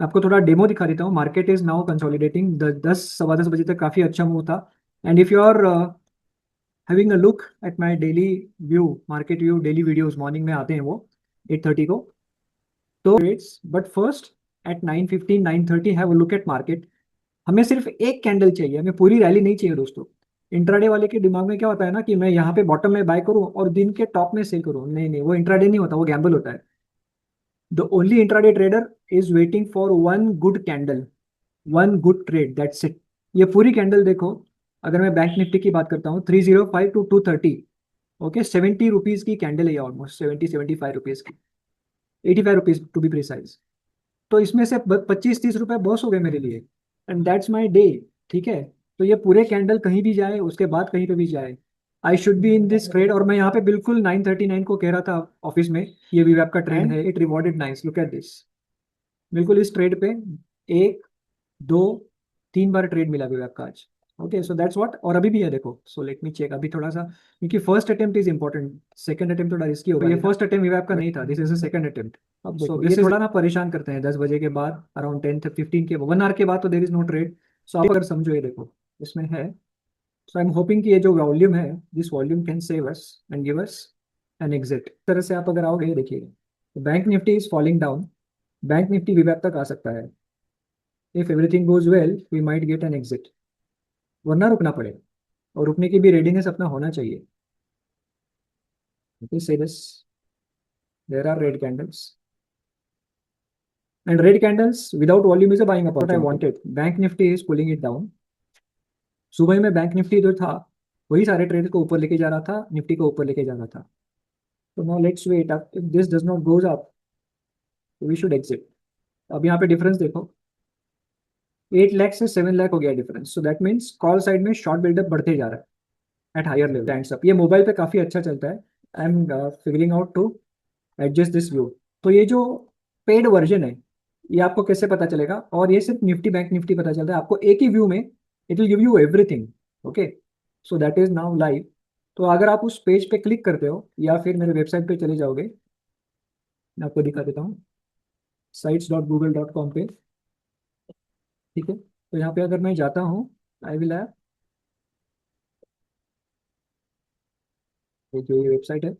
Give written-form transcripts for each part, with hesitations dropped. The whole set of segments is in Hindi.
आपको थोड़ा डेमो दिखा देता हूँ। मार्केट इज नाउ कंसोलिडेटिंग, 10 सवा 10 बजे तक काफी अच्छा मूव था। And if you are having a look at my daily view, market view daily videos morning में आते हैं वो 8:30 को। तो rates, but first at 9:15 9:30 have a look at market. हमें सिर्फ एक कैंडल चाहिए, हमें पूरी रैली नहीं चाहिए दोस्तों। इंट्राडे वाले के दिमाग में क्या होता है ना कि मैं यहाँ पे बॉटम में बाय करूँ और दिन के टॉप में सेल करूँ। नहीं नहीं, वो इंट्राडे नहीं होता, वो गैम्बल होता है। The only intraday trader is waiting for one good candle, one good trade, that's it. ये पूरी कैंडल देखो। अगर मैं बैंक निफ्टी की बात करता हूँ, 305 टू 230, ओके, 70 रुपीज की कैंडल है, ऑलमोस्ट 70 75 रुपीज की, 85 रुपीज टू बी प्रिसाइज। तो इसमें से 25 30 रुपए बॉस हो गए मेरे लिए, एंड दैट्स माई डे। ठीक है। तो ये पूरे कैंडल कहीं भी जाए, उसके बाद कहीं पे भी जाए, I should be in this trade. और मैं यहाँ पे बिल्कुल 9:39 को कह रहा था ऑफिस में, ये वीवैप का ट्रेंड है, it rewarded nice, look at this. बिल्कुल इस ट्रेड पे एक, दो, 3 बार ट्रेड मिला वीवैप का आज। Okay, so that's what. और अभी भी है देखो, सो लेट मी चेक अभी थोड़ा सा, क्योंकि first attempt is important, second attempt थोड़ा रिस्की होगा। ये फर्स्ट अटेम्प्ट वीवैप का नहीं था, this is a second attempt. अब देखो ये थोड़ा ना परेशान करते हैं 10 बजे के बाद, अराउंड 10:15 के 1 आवर के बाद तो देर इज नो ट्रेड। सो आप अगर समझो, ये देखो इसमें है। सो आई एम होपिंग कि ये जो वॉल्यूम है, this volume can save us and give us an exit. इस तरह से आप अगर आओगे, ये देखिए, तो bank Nifty is falling down, bank Nifty वीवैप तक आ सकता है। If everything goes well we might get an exit, वरना रुकना पड़ेगा। और रुकने की भी रेडीनेस अपना होना चाहिए। See this, there are red candles, and red candles without volume is a buying opportunity. I wanted bank Nifty is pulling it down. सुबह में बैंक निफ्टी जो था, वही सारे ट्रेड को ऊपर लेके जा रहा था, निफ्टी को ऊपर लेके जा रहा था। तो now let's wait, if this does not goes up we should exit. अब यहाँ पे डिफरेंस देखो, 8 लाख से 7 लाख हो गया difference. So that means call side में शॉर्ट बिल्डअप बढ़ते जा रहा है at higher level, stands up. ये मोबाइल पे काफी अच्छा चलता है। I am figuring out to adjust this view. तो ये जो पेड वर्जन है, ये आपको कैसे पता चलेगा? और ये सिर्फ निफ्टी बैंक निफ्टी पता चलता है आपको एक ही व्यू में, it will give you everything. Okay, so that is now live. तो अगर आप उस पेज पे क्लिक करते हो या फिर मेरे वेबसाइट पे चले जाओगे, मैं आपको दिखा देता हूँ, sites.google.com पे। ठीक है, तो यहाँ पे अगर मैं जाता हूँ, आई विल हैव, जो ये वेबसाइट है,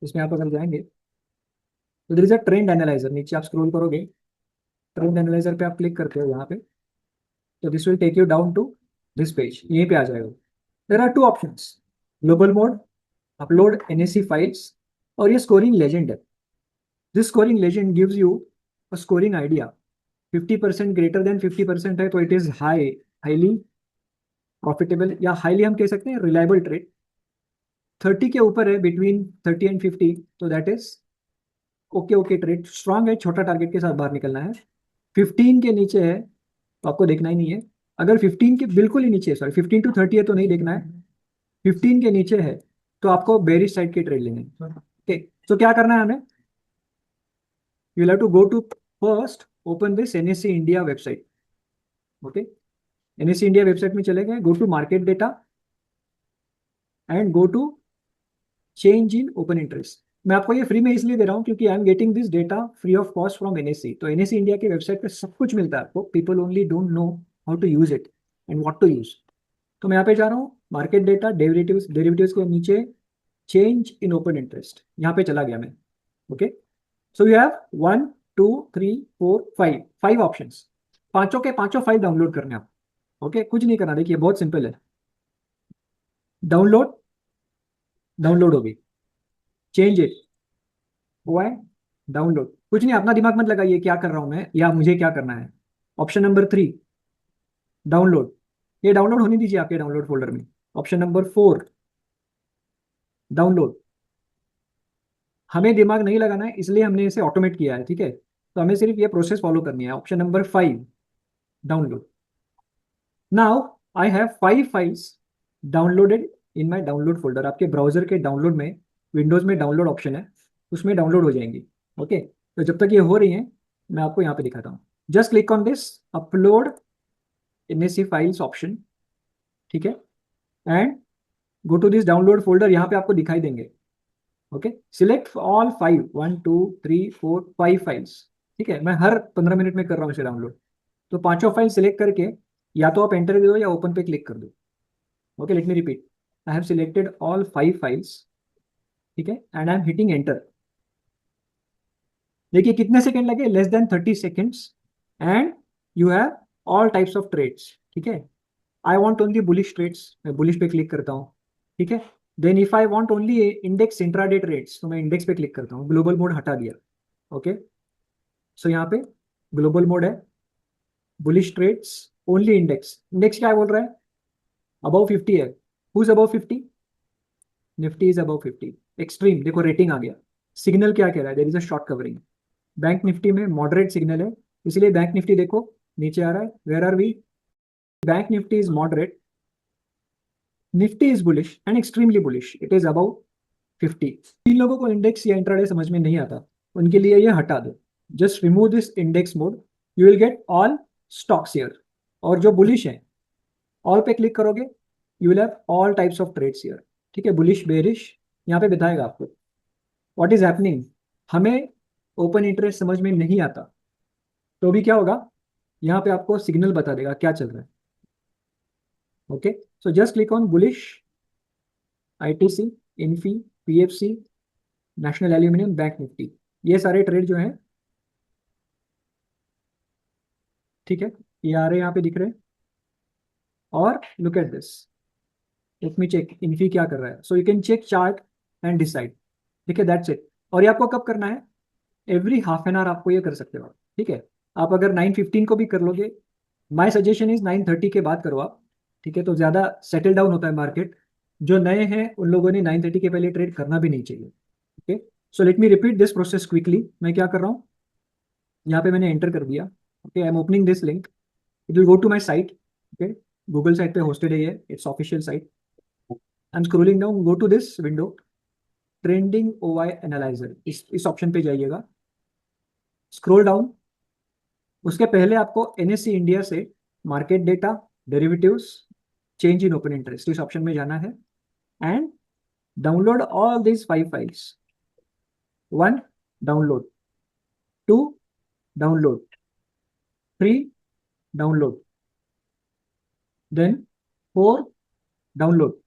इसमें आप अगर जाएंगे तो there is a trend analyzer. नीचे आप स्क्रॉल करोगे, ट्रेंड एनालाइजर पे आप क्लिक करते हो यहाँ पे, तो this will take you down to this page, यहीं पे आ जाएगा। There are two options, global mode, upload NSC files, और ये स्कोरिंग लेजेंड है। This scoring legend gives you a scoring idea. 50% greater than 50% है तो इट इज हाईली प्रॉफिटेबल, या हाईली हम कह सकते हैं रिलायबल ट्रेड। 30 के ऊपर है, बिटवीन 30 एंड 50, तो that is okay okay trade, strong है, छोटा टारगेट के साथ बाहर निकलना है। 15 के नीचे है तो आपको देखना ही नहीं है। अगर 15 के बिल्कुल ही नीचे, सॉरी 15 to 30 है तो नहीं देखना है। 15 के नीचे है तो आपको बेरिश साइड के ट्रेड लेने हैं। ओके, तो क्या करना है हमें? You have to go to, first open this NSC India website. Okay, NSC India website में चले गए, go to market data and go to change in open interest. मैं आपको ये फ्री में इसलिए दे रहा हूँ क्योंकि I am getting this data free of cost from NSC. तो एनएससी इंडिया की वेबसाइट पे सब कुछ मिलता है आपको, people only don't know how to use it and what to use. तो मैं यहाँ पे जा रहा हूँ, मार्केट डेटा, डेरिवेटिव्स, डेरिवेटिव्स के नीचे चेंज इन ओपन इंटरेस्ट, यहाँ पे चला गया मैं। Okay, so you have 1 2 3 4 5, 5 options. पांचों के पांचों फाइल डाउनलोड करने आप। ओके, कुछ नहीं करना, देखिए बहुत सिंपल है। डाउनलोड, डाउनलोड होगी, चेंज इट, हुआ है डाउनलोड। कुछ नहीं, अपना दिमाग मत लगाइए क्या कर रहा हूं मैं या मुझे क्या करना है। ऑप्शन नंबर 3, डाउनलोड, ये डाउनलोड होने दीजिए आपके डाउनलोड फोल्डर में। Option number 4, download. हमें दिमाग नहीं लगाना है इसलिए हमने इसे ऑटोमेट किया है, ठीक है, तो हमें सिर्फ ये प्रोसेस फॉलो करनी है। Option number 5, download. Now I have 5 files downloaded in my download folder. आपके ब्राउजर के डाउनलोड में, विंडोज में डाउनलोड ऑप्शन है, उसमें डाउनलोड हो जाएंगी। ओके, तो जब तक ये हो रही हैं मैं आपको यहाँ पे दिखाता हूँ। Just click on this upload NSC files option, ठीक है, and go to this download folder, यहाँ पे आपको दिखाई देंगे। Okay, select all 5, 1 2 3 4 5 files. ठीक है, मैं हर 15 मिनट में कर रहा हूँ इसे डाउनलोड। तो पांचों फाइल सिलेक्ट करके या तो आप एंटर दे दो या ओपन पे क्लिक कर दो। Okay, let me repeat. I have selected all 5 files. ठीक है, and I am hitting enter. देखिए कितने सेकंड लगे, less than 30 seconds. And you have all types of trades. ठीक है, I want only bullish trades, मैं बुलिश पे क्लिक करता हूँ। ठीक है, then if I want only index intraday trades तो मैं इंडेक्स पे क्लिक करता हूँ, ग्लोबल मोड हटा दिया। ओके, सो यहाँ पे ग्लोबल मोड है, bullish trades, only index. Index क्या बोल रहा है, अबव 50 है। Who is above 50? Nifty is above 50। Extreme, देखो रेटिंग आ गया। सिग्नल क्या कह रहा है, there is a short covering. Bank Nifty में मॉडरेट सिग्नल है, इसलिए बैंक निफ्टी देखो नीचे आ रहा है। Where are we? Bank Nifty is moderate, Nifty is bullish and extremely bullish, it is above 50। जिन लोगों को इंडेक्स या इंट्राडे समझ में नहीं आता उनके लिए ये हटा दो। Just remove this index mode, you will get all stocks here. और जो बुलिश है, ऑल पे क्लिक करोगे, you will have all types of trades here. ठीक है, बुलिश बेरिश यहाँ पे बताएगा आपको व्हाट इज हैपनिंग। हमें ओपन इंटरेस्ट समझ में नहीं आता तो भी क्या होगा, यहाँ पे आपको सिग्नल बता देगा क्या चल रहा है। Okay, so just click on bullish, ITC, Infy, PFC, national aluminium, bank Nifty. ये सारे ट्रेड जो हैं, ठीक है, ये आ रहे हैं यहाँ पे दिख रहे हैं। और look at this, let me check Infy क्या कर रहा है। So you can check chart and decide. ठीक है, दैट्स इट। और ये आपको कब करना है, एवरी हाफ एन आवर आपको ये कर सकते हो आप। ठीक है, आप अगर 9:15 को भी कर लोगे, माय सजेशन इज 9:30 के बाद करो आप। ठीक है, तो ज़्यादा सेटल डाउन होता है मार्केट। जो नए हैं उन लोगों ने 9:30 के पहले ट्रेड करना भी नहीं चाहिए। Okay, so let me repeat this process quickly. मैं क्या कर रहा हूँ, यहाँ पे मैंने एंटर कर दिया। Okay, I am opening this link, it will go to my site. Okay, Google site पे होस्टेड है ये, it's official site. I am scrolling down, go to this window, trending OI analyzer, इस ऑप्शन पे जाइएगा। स्क्रोल डाउन, उसके पहले आपको एनएससी इंडिया से market data, derivatives, change in open interest, इस ऑप्शन में जाना है। And download all these 5 files. 1, download. 2, download. 3, download. Then 4, download.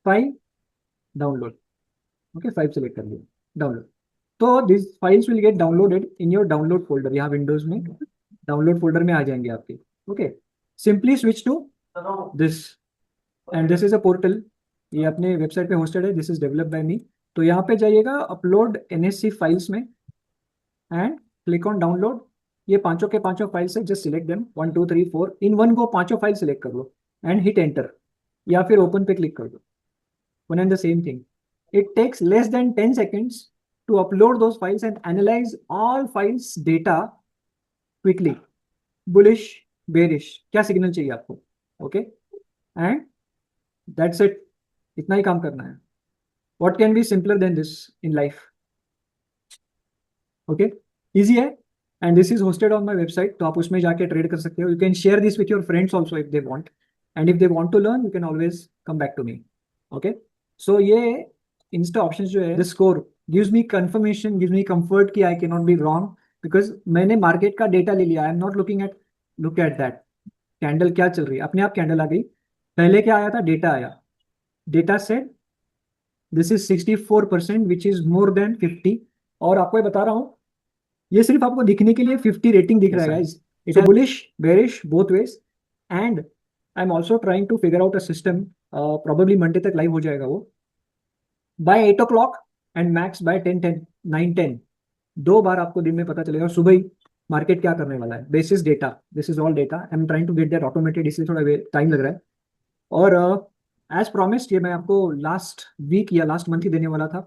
5, download. Okay, 5 select कर लिया, डाउनलोड। तो this files will get downloaded in your download folder, यहाँ विंडोज में डाउनलोड फोल्डर में आ जाएंगे आपके। Okay, simply switch to this, and this is a portal, ये अपने वेबसाइट पे होस्टेड है, this is developed by me. तो यहाँ पे जाइएगा अपलोड एनएससी फाइल्स में, एंड क्लिक ऑन डाउनलोड। ये पांचों के पांचों फाइल्स है, just select them 1 2 3 4 in one go, पांचों फाइल सिलेक्ट कर लो एंड हिट एंटर, या फिर ओपन पे क्लिक कर दो। One and the same thing. It takes less than 10 seconds to upload those files and analyze all files data quickly. Bullish, bearish, क्या सिग्नल चाहिए आपको। ओके, एंड दैट्स इट, इतना ही काम करना है। What can be simpler than this in life. Okay, easy है। And this is hosted on my website, तो आप उसमें जाके ट्रेड कर सकते हो। You can share this with your friends also if they want, and if they want to learn you can always come back to me. Okay, so ये इंस्टा ऑप्शन जो है, the score gives me confirmation, gives me comfort कि आई can not be wrong, because मैंने मार्केट का डेटा ले लिया। I am not looking at, look at that candle क्या चल रही है, अपने आप कैंडल आ गई। पहले क्या आया था, डेटा आया, data set this is 64% which is more than 50। और आपको ये बता रहा हूँ, ये सिर्फ आपको दिखने के लिए 50 रेटिंग दिख रहा है guys. It is bullish bearish both ways. And I am also trying to figure out a system, probably Monday तक लाइव हो जाएगा वो, by 8 o'clock and max by 10:10, 9:10। 2 बार आपको दिन में पता चलेगा सुबह ही मार्केट क्या करने वाला है। This is data, this is all data, I am trying to get that automated, इसलिए थोड़ा टाइम लग रहा है। और एज प्रॉमिस्ड ये मैं आपको लास्ट वीक या लास्ट मंथ ही देने वाला था,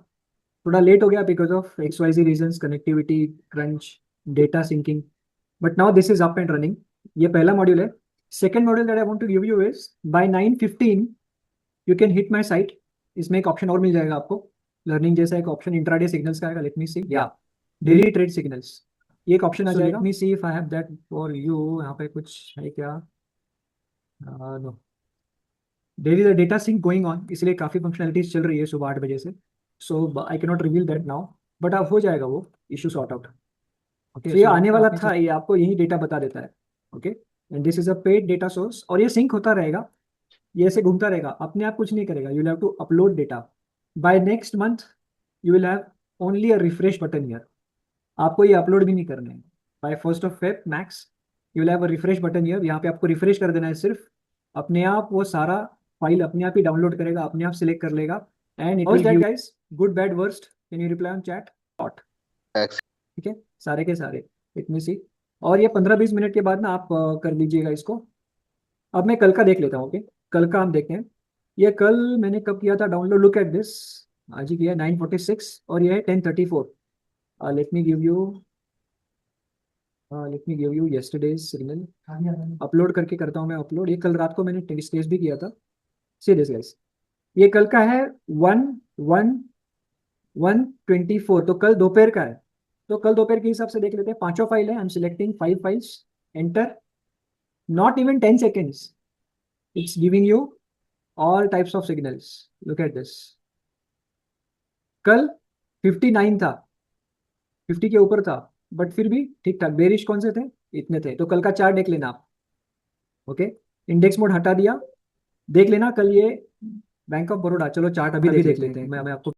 थोड़ा लेट हो गया because of XYZ reasons, connectivity, crunch, data syncing. But now this is up and running. ये पहला मॉड्यूल है। Second module that I want to give you is by 9:15 you can hit my site. इसमें एक ऑप्शन और मिल जाएगा आपको, लर्निंग जैसा एक ऑप्शन इंट्राडे सिग्नल्स का आएगा। लेट मी सी, या डेली ट्रेड सिग्नल्स, ये एक ऑप्शन आ जाएगा। Let me see if I have that for you. यहाँ पे कुछ है क्या, no, there is a data sync going on, इसलिए काफी फंक्शनलिटीज चल रही है सुबह 8 बजे से। So I can not reveal that now, but अब हो जाएगा वो इशू सॉर्ट आउट। ओके, तो ये आने वाला था, ये आपको यही डेटा बता देता है। Okay, and this is a paid data source, और ये सिंक होता रहेगा, ये ऐसे घूमता रहेगा, अपने आप कुछ नहीं करेगा। You will have to upload data by next month. You will have only a refresh button here, आपको ये अपलोड भी नहीं करना है। By 1 max you will have a refresh button here, यहाँ पे आपको रिफ्रेश कर देना है सिर्फ, अपने आप वो सारा फाइल अपने आप ही डाउनलोड करेगा, अपने आप सिलेक्ट कर लेगा, and it will give guys good bad worst. Can you reply on chat? ठीक है, सारे के सारे, इट में सी। और ये 15-20 मिनट के बाद ना आप कर लीजिएगा इसको। अब मैं कल का देख लेता हूँ। ओके, कल का हम देखते हैं। ये कल मैंने कब किया था डाउनलोड, लुक एट दिस, आज ही किया 9:46, और ये है 10:34। Let me give you let me give you yesterday's signal. Upload करके करता हूँ मैं अपलोड, ये कल रात को मैंने टेस्ट भी किया था। सी दिस गाइस, ये कल का है 1:24, तो कल दोपहर का है। तो कल दोपहर के हिसाब से देख लेते हैं, पांचों फाइल है, I M selecting 5 files, enter, not even 10 seconds, it's giving you all types of signals. Look at this, कल 59 था, 50 के ऊपर था, बट फिर भी ठीक ठाक। बेरिश कौन से थे? इतने थे। तो कल का चार्ट देख लेना आप। ओके, इंडेक्स मोड हटा दिया, देख लेना कल ये बैंक ऑफ बड़ौदा, चलो चार्ट अभी देख लेते हैं, मैं आपको